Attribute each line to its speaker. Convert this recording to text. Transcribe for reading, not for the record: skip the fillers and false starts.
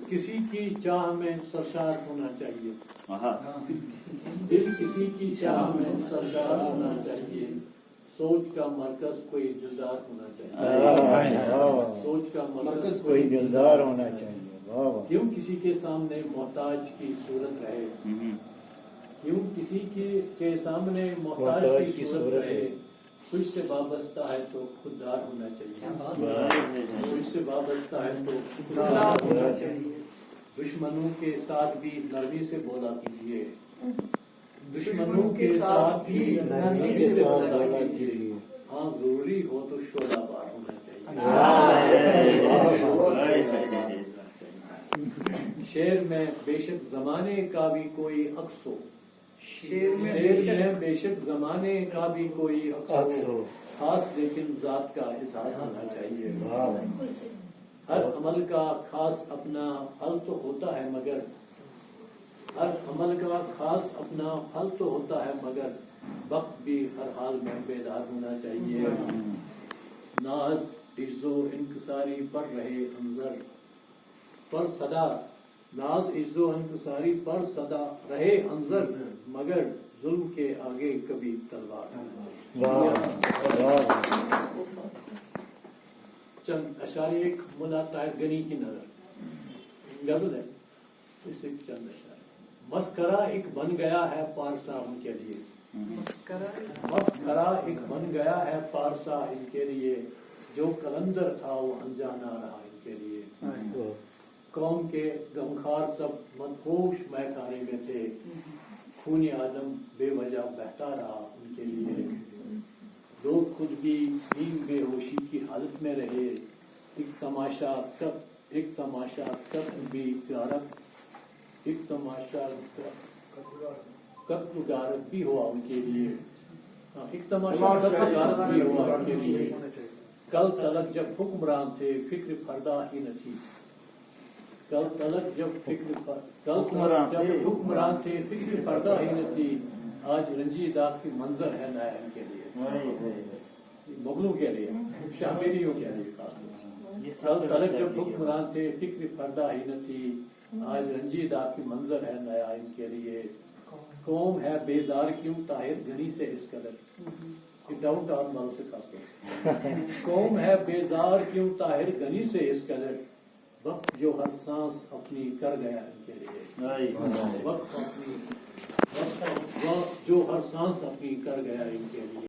Speaker 1: किसी की चाह में सरशार होना चाहिए, दिल किसी की चाह में सरशार होना चाहिए, सोच का मरकज कोई दिलदार होना चाहिए, सोच का मरकज कोई
Speaker 2: दिलदार होना चाहिए।
Speaker 1: क्यों किसी के सामने मोहताज की सूरत रहे, क्यों किसी के सामने मोहताज की सूरत रहे, तुझसे वाबस्ता है तो खुददार होना चाहिए, तुझसे वाबस्ता है तो खुददार होना चाहिए। दुश्मनों के साथ भी नरमी से बोला कीजिए, दुश्मनों के साथ भी नरमी से बोला कीजिए, हाँ जरूरी हो तो शोलाबार होना चाहिए। शेर में बेशक जमाने का भी कोई अक्स हो, शेर में बेशक जमाने का भी कोई अक्स हो, खास लेकिन जात का इजहार होना चाहिए। हर अमल का खास अपना फल तो होता है मगर, हर अमल का खास अपना फल तो होता है मगर, वक्त भी हर हाल में बेदार होना चाहिए। नाज इज्जो इंकसारी पर रहे अंजर पर सदा, नाज इज्जो इंकसारी पर सदा रहे अंजर, मगर जुल्म के आगे कभी तलवार होना चाहिए। चंद अशारे, एक मुल्ला ताहिर गनी की नजर गजल है, इससे चंद अशारे। मस्करा एक बन गया है पारसा उनके लिए, मस्करा एक बन गया है पारसा इनके लिए, जो कलंदर था वो अनजाना रहा इनके लिए। कौम के गमखार सब मदहोश महखाने में थे, खूनी आदम बेवजह बहता रहा उनके लिए। लोग खुद भी नींद बेहोशी की हालत में रहे, एक तमाशा कब भी गारक, एक तमाशा कत्ल गारक भी हुआ उनके लिए, एक तमाशा कत्ल गारक भी हुआ उनके लिए। कल तलक जब हुक्मरान थे फिक्र फरदा ही न थी, कल तलक जब हुक्मरान थे फिक्र फरदा ही न थी, आज रंजी दाग की मंजर है नया इनके लिए, मुगलों के लिए, शामिरियों के लिए खास। कल तलक जब हुक्मरान थे फिक्र फरदा ही न थी, आज रंजी दाग की मंजर है नया इनके लिए। कौम है बेजार क्यों ताहिर गनी से इस कदर, डाउन टाउन वालों से खास तौर। कौम है बेजार क्यों ताहिर गनी से इस कदर, वक्त जो हर सांस अपनी कर गया इनके लिए, वक्त जो हर सांस अपनी कर गया इनके लिए।